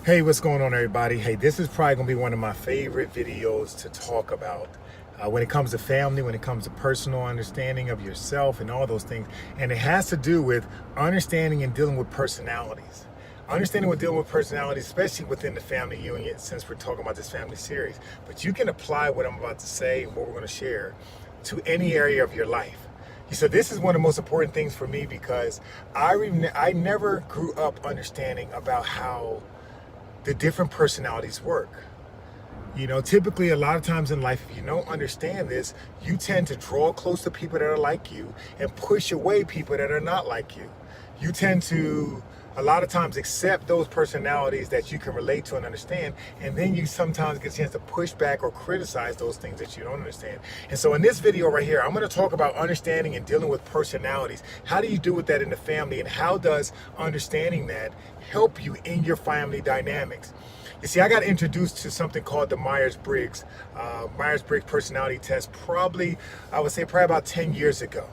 Hey, what's going on, everybody? Hey, this is probably going to be one of my favorite videos to talk about when it comes to family, when it comes to personal understanding of yourself and all those things. And it has to do with understanding and dealing with personalities. Understanding and dealing with personalities, especially within the family union, since we're talking about this family series. But you can apply what I'm about to say and what we're going to share to any area of your life. So this is one of the most important things for me because I never grew up understanding about how the different personalities work. You know, typically a lot of times in life, if you don't understand this, you tend to draw close to people that are like you and push away people that are not like you. You tend to a lot of times accept those personalities that you can relate to and understand, and then you sometimes get a chance to push back or criticize those things that you don't understand. And so in this video right here, I'm going to talk about understanding and dealing with personalities. How do you do with that in the family, and how does understanding that help you in your family dynamics? You see, I got introduced to something called the Myers-Briggs personality test I would say probably about 10 years ago.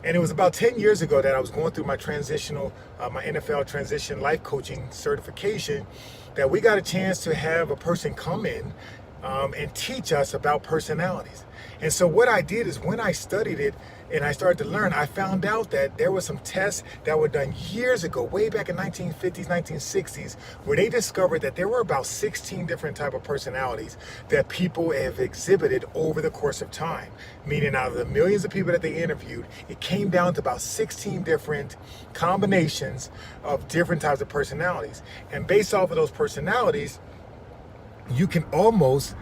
And it was about 10 years ago that I was going through my my NFL transition life coaching certification, that we got a chance to have a person come in and teach us about personalities. And so what I did is when I studied it and I started to learn, I found out that there were some tests that were done years ago, way back in 1950s, 1960s, where they discovered that there were about 16 different type of personalities that people have exhibited over the course of time. Meaning out of the millions of people that they interviewed, it came down to about 16 different combinations of different types of personalities. And based off of those personalities, you can almost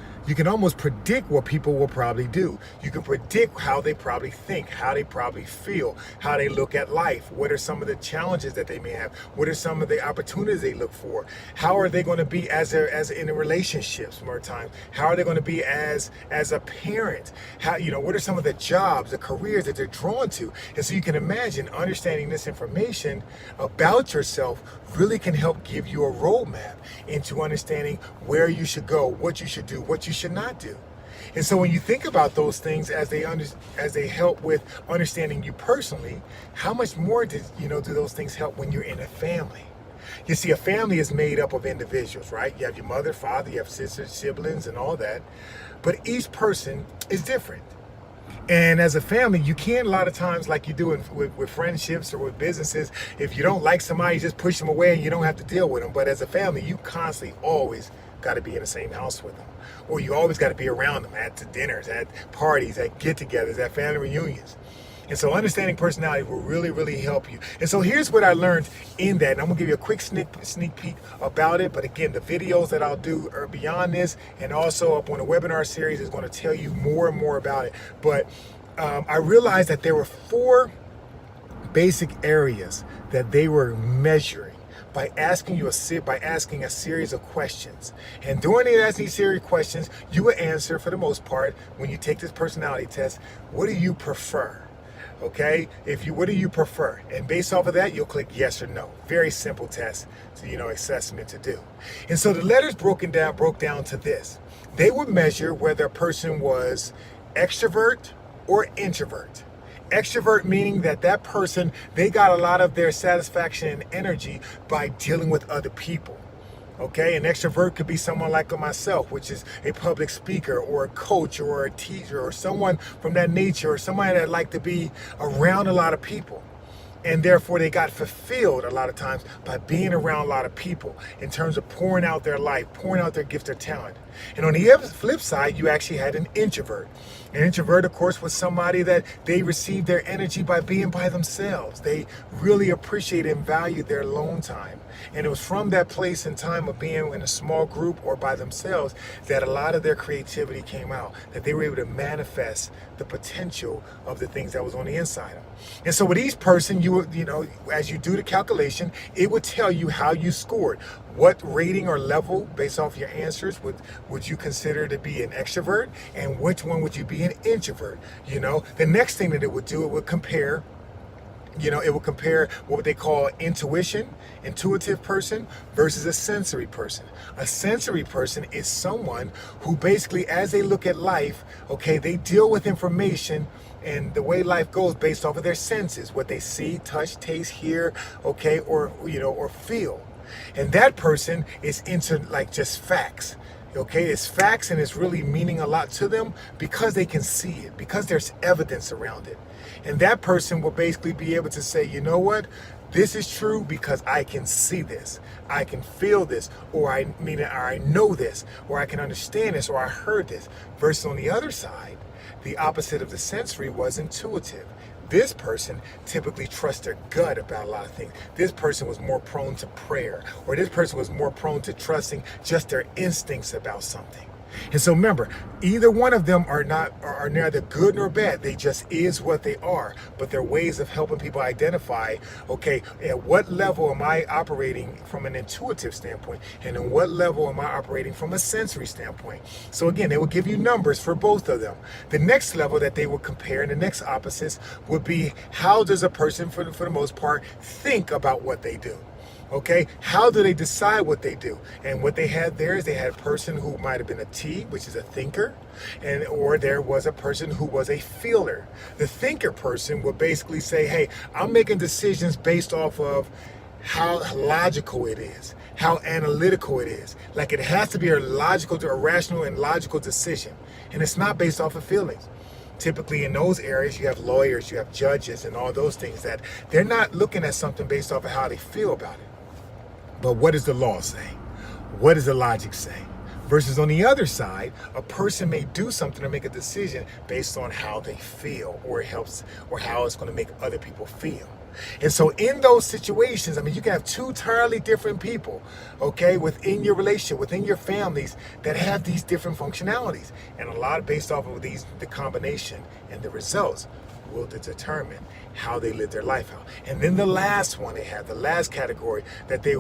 predict what people will probably do. You can predict how they probably think, how they probably feel, how they look at life. What are some of the challenges that they may have? What are some of the opportunities they look for? How are they going to be as in a relationships more times? How are they going to be as a parent? How, what are some of the jobs, the careers that they're drawn to? And so you can imagine understanding this information about yourself really can help give you a roadmap into understanding where you should go, what you should do, what you should not do. And so when you think about those things as they help with understanding you personally, how much more do those things help when you're in a family? You see, a family is made up of individuals, right? You have your mother, father, you have sisters, siblings, and all that. But each person is different. And as a family, you can't a lot of times, like you do with friendships or with businesses, if you don't like somebody, you just push them away and you don't have to deal with them. But as a family, you constantly always got to be in the same house with them. Or you always got to be around them at the dinners, at parties, at get-togethers, at family reunions. And so understanding personality will really, really help you. And so here's what I learned in that. And I'm going to give you a quick sneak peek about it. But again, the videos that I'll do are beyond this. And also up on the webinar series is going to tell you more and more about it. But I realized that there were 4 basic areas that they were measuring by asking a series of questions. And during these series of questions, you will answer, for the most part, when you take this personality test, what do you prefer? Okay, what do you prefer? And based off of that, you'll click yes or no. Very simple test, assessment to do. And so the letters broke down to this. They would measure whether a person was extrovert or introvert. Extrovert meaning that person, they got a lot of their satisfaction and energy by dealing with other people. Okay, an extrovert could be someone like myself, which is a public speaker or a coach or a teacher or someone from that nature, or somebody that like to be around a lot of people. And therefore they got fulfilled a lot of times by being around a lot of people in terms of pouring out their life, pouring out their gift, their talent. And on the flip side, you actually had an introvert. An introvert, of course, was somebody that they received their energy by being by themselves. They really appreciated and valued their alone time. And it was from that place and time of being in a small group or by themselves that a lot of their creativity came out, that they were able to manifest the potential of the things that was on the inside of them. And so with each person, as you do the calculation, it would tell you how you scored. What rating or level, based off your answers, would you consider to be an extrovert, and which one would you be an introvert? The next thing that it would do, it would compare what they call intuitive person versus a sensory person. A sensory person is someone who basically, as they look at life, okay, they deal with information and the way life goes based off of their senses, what they see, touch, taste, hear, okay, or feel. And that person is into like just facts. Okay, it's facts and it's really meaning a lot to them because they can see it, because there's evidence around it. And that person will basically be able to say, you know what? This is true because I can see this, I can feel this, or I know this, or I can understand this, or I heard this. Versus on the other side, the opposite of the sensory was intuitive. This person typically trusts their gut about a lot of things. This person was more prone to prayer, or this person was more prone to trusting just their instincts about something. And so remember, either one of them are neither good nor bad. They just is what they are. But they're ways of helping people identify, okay, at what level am I operating from an intuitive standpoint, and at what level am I operating from a sensory standpoint? So again, they will give you numbers for both of them. The next level that they will compare, and the next opposites would be, how does a person, for the most part, think about what they do? Okay, how do they decide what they do? And what they had there is they had a person who might have been a T, which is a thinker, or there was a person who was a feeler. The thinker person would basically say, hey, I'm making decisions based off of how logical it is, how analytical it is. Like it has to be a rational and logical decision. And it's not based off of feelings. Typically in those areas, you have lawyers, you have judges, and all those things that they're not looking at something based off of how they feel about it. But what does the law say? What does the logic say? Versus on the other side, a person may do something or make a decision based on how they feel, or how it's going to make other people feel. And so in those situations, I mean, you can have two entirely different people, okay, within your relationship, within your families, that have these different functionalities. And a lot based off of the combination and the results will determine how they live their life out. And then the last one they have, the last category that they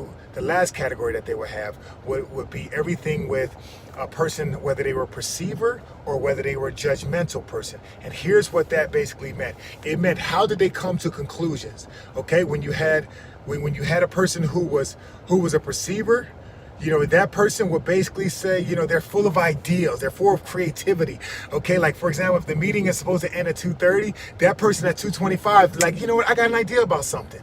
would have would be everything with a person, whether they were a perceiver or whether they were a judgmental person. And here's what that basically meant. It meant, how did they come to conclusions? Okay, when you had a person who was a perceiver, you know, that person would basically say, you know, they're full of ideas, they're full of creativity. Okay, like for example, if the meeting is supposed to end at 2:30, that person at 2:25, like, you know what, I got an idea about something.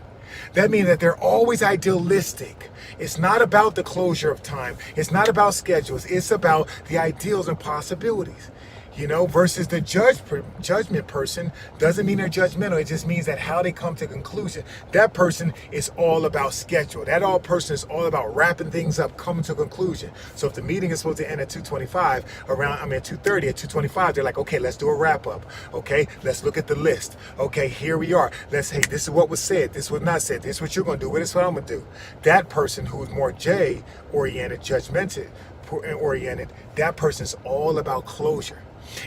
That means that they're always idealistic. It's not about the closure of time. It's not about schedules. It's about the ideals and possibilities. You know, versus the judgment person doesn't mean they're judgmental. It just means that how they come to conclusion. That person is all about schedule. Person is all about wrapping things up, coming to a conclusion. So if the meeting is supposed to end at 2:25, at 2:30, at 2:25, they're like, okay, let's do a wrap up. Okay, let's look at the list. Okay, here we are. Hey, this is what was said. This was not said. This is what you're going to do. This is what I'm going to do. That person who is more J-oriented, judgmental-oriented, that person's all about closure.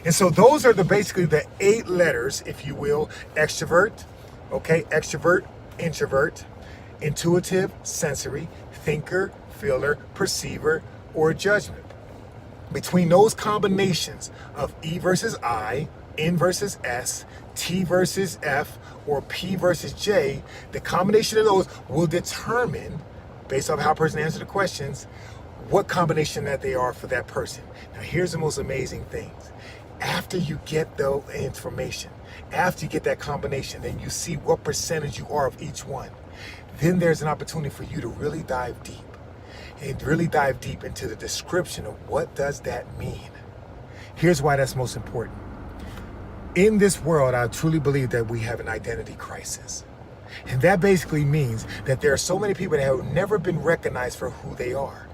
And so those are basically the 8 letters, if you will: extrovert, okay, extrovert, introvert, intuitive, sensory, thinker, feeler, perceiver, or judgment. Between those combinations of E versus I, N versus S, T versus F, or P versus J, the combination of those will determine, based on how a person answers the questions, what combination that they are for that person. Now here's the most amazing things. After you get the information, after you get that combination, then you see what percentage you are of each one. Then there's an opportunity for you to really dive deep, and really dive deep into the description of what does that mean. Here's why that's most important. In this world, I truly believe that we have an identity crisis. And that basically means that there are so many people that have never been recognized for who they are.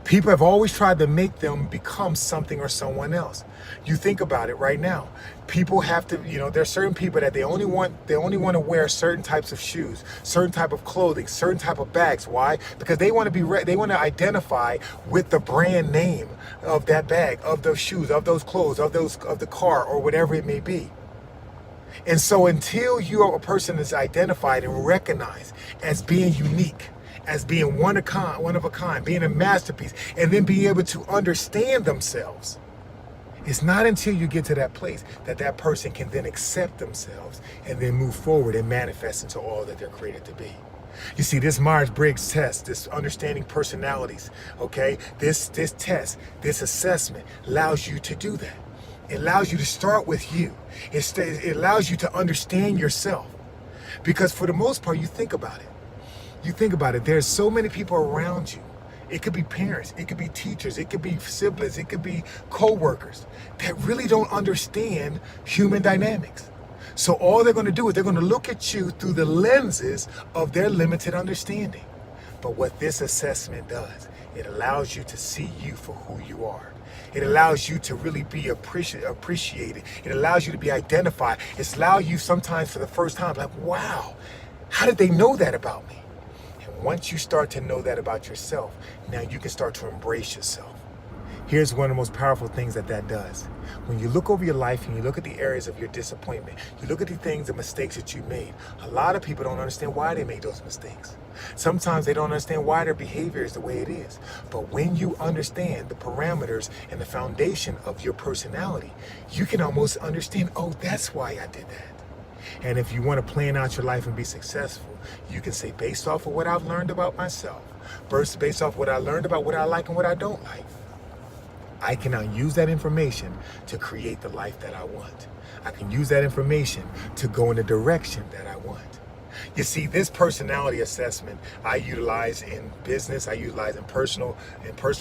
People have always tried to make them become something or someone else. You think about it right now. People have to, you know, there's certain people that they only want to wear certain types of shoes, certain type of clothing, certain type of bags. Why? Because they want to identify with the brand name of that bag, of those shoes, of those clothes, of the car, or whatever it may be. And so until you are a person that's identified and recognized as being unique, as being one of a kind, being a masterpiece, and then being able to understand themselves, it's not until you get to that place that that person can then accept themselves and then move forward and manifest into all that they're created to be. You see, this Myers-Briggs test, this understanding personalities, okay, this test, this assessment allows you to do that. It allows you to start with you. It allows you to understand yourself. Because for the most part, you think about it. You think about it, there's so many people around you. It could be parents, it could be teachers, it could be siblings, it could be co-workers that really don't understand human dynamics. So all they're going to do is they're going to look at you through the lenses of their limited understanding. But what this assessment does, it allows you to see you for who you are. It allows you to really be appreciated. It allows you to be identified. It allows you sometimes for the first time, like, wow, how did they know that about me? And once you start to know that about yourself, now you can start to embrace yourself. Here's one of the most powerful things that does. When you look over your life and you look at the areas of your disappointment, you look at the things, the mistakes that you made, a lot of people don't understand why they made those mistakes. Sometimes they don't understand why their behavior is the way it is. But when you understand the parameters and the foundation of your personality, you can almost understand, oh, that's why I did that. And if you want to plan out your life and be successful, you can say, based off of what I've learned about myself, based off what I learned about what I like and what I don't like, I can now use that information to create the life that I want. I can use that information to go in the direction that I want. You see, this personality assessment I utilize in business, I utilize in personal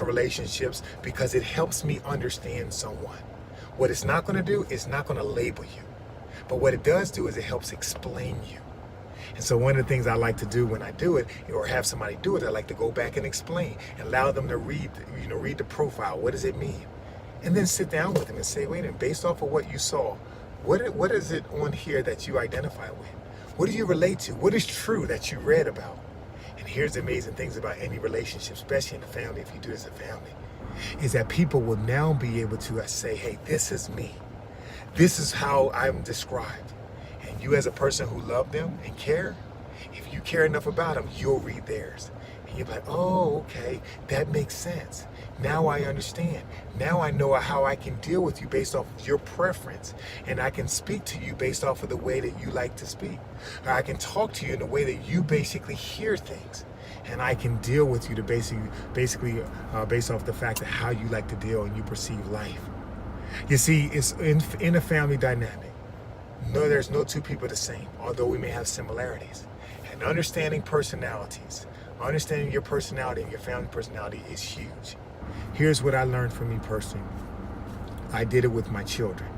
relationships, because it helps me understand someone. What it's not going to do is not going to label you. But what it does do is it helps explain you. And so one of the things I like to do when I do it, or have somebody do it, I like to go back and explain and allow them to read the profile. What does it mean? And then sit down with them and say, wait a minute, based off of what you saw, what is it on here that you identify with? What do you relate to? What is true that you read about? And here's the amazing things about any relationship, especially in the family, if you do this as a family, is that people will now be able to say, hey, this is me. This is how I'm described. And you as a person who love them and care, if you care enough about them, you'll read theirs. And you'll be like, oh, okay, that makes sense. Now I understand. Now I know how I can deal with you based off of your preference. And I can speak to you based off of the way that you like to speak. Or I can talk to you in the way that you basically hear things. And I can deal with you to basically based off the fact of how you like to deal and you perceive life. You see, it's in a family dynamic. No, there's no two people the same, although we may have similarities. And understanding personalities, understanding your personality and your family personality is huge. Here's what I learned from me personally. I did it with my children.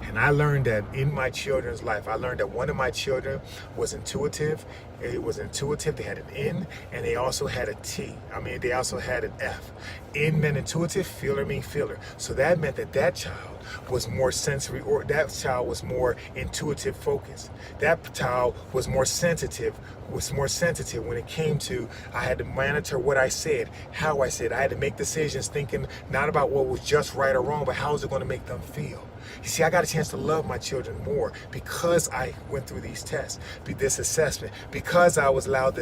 And I learned that in my children's life, I learned that one of my children was intuitive. It was intuitive. They had an N, and they also had a T. They also had an F. N meant intuitive, feeler mean feeler. So that meant that child was more sensory, or that child was more intuitive focused. That child was more sensitive when it came to, I had to monitor what I said, how I said. I had to make decisions thinking not about what was just right or wrong, but how is it going to make them feel. You see, I got a chance to love my children more because I went through these tests, this assessment, because I was allowing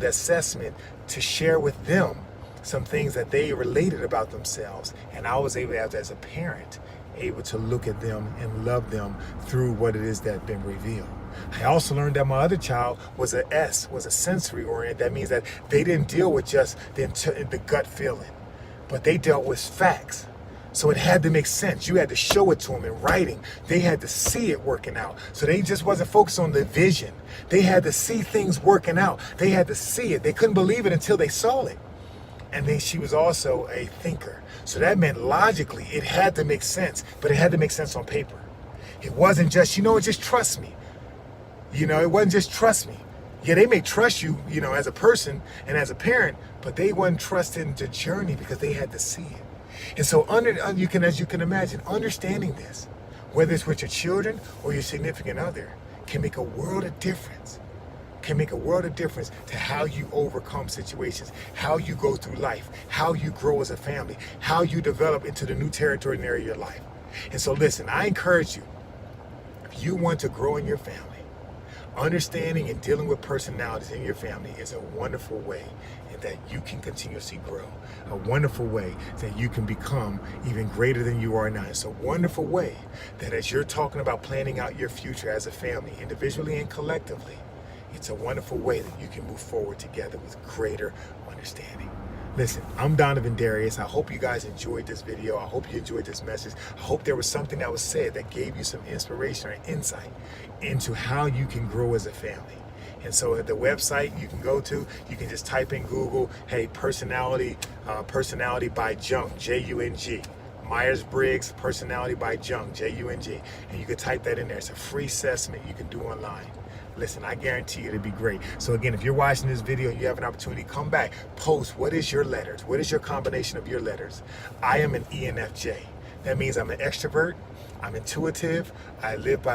the assessment to share with them some things that they related about themselves. And I was able, as a parent, able to look at them and love them through what it is that had been revealed. I also learned that my other child was a sensory oriented. That means that they didn't deal with just the gut feeling, but they dealt with facts. So it had to make sense. You had to show it to them in writing. They had to see it working out. So they just wasn't focused on the vision. They had to see things working out. They had to see it. They couldn't believe it until they saw it. And then she was also a thinker. So that meant logically it had to make sense, but it had to make sense on paper. It wasn't just, just trust me. It wasn't just trust me. Yeah, they may trust you, as a person and as a parent, but they wasn't trusting the journey because they had to see it. And so as you can imagine, understanding this, whether it's with your children or your significant other, can make a world of difference. Can make a world of difference to how you overcome situations, how you go through life, how you grow as a family, how you develop into the new territory and area of your life. And so listen, I encourage you, if you want to grow in your family, understanding and dealing with personalities in your family is a wonderful way that you can continuously grow. A wonderful way that you can become even greater than you are now. It's a wonderful way that as you're talking about planning out your future as a family, individually and collectively, it's a wonderful way that you can move forward together with greater understanding. Listen, I'm Donovan Darius. I hope you guys enjoyed this video. I hope you enjoyed this message. I hope there was something that was said that gave you some inspiration or insight into how you can grow as a family. And so at the website you can go to, you can just type in Google, hey, personality by Jung, J-U-N-G. Myers-Briggs Personality by Jung, J-U-N-G. And you can type that in there. It's a free assessment you can do online. Listen, I guarantee you it'll be great. So again, if you're watching this video and you have an opportunity, come back, post what is your letters? What is your combination of your letters? I am an ENFJ. That means I'm an extrovert, I'm intuitive, I live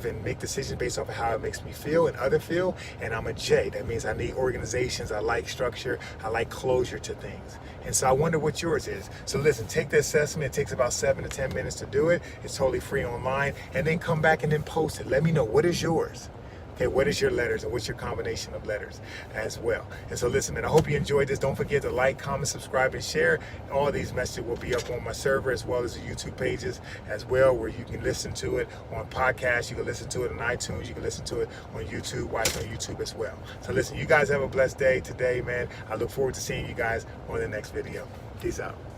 and make decisions based off of how it makes me feel and other feel, and I'm a J. That means I need organizations, I like structure, I like closure to things. And so I wonder what yours is. So listen, take the assessment. It takes about 7 to 10 minutes to do it. It's totally free online. And then come back and then post it. Let me know, what is yours? Okay, what is your letters, and what's your combination of letters as well? And so listen, man, I hope you enjoyed this. Don't forget to like, comment, subscribe, and share. All these messages will be up on my server, as well as the YouTube pages as well, where you can listen to it on podcasts. You can listen to it on iTunes. You can listen to it on YouTube, watch it on YouTube as well. So listen, you guys have a blessed day today, man. I look forward to seeing you guys on the next video. Peace out.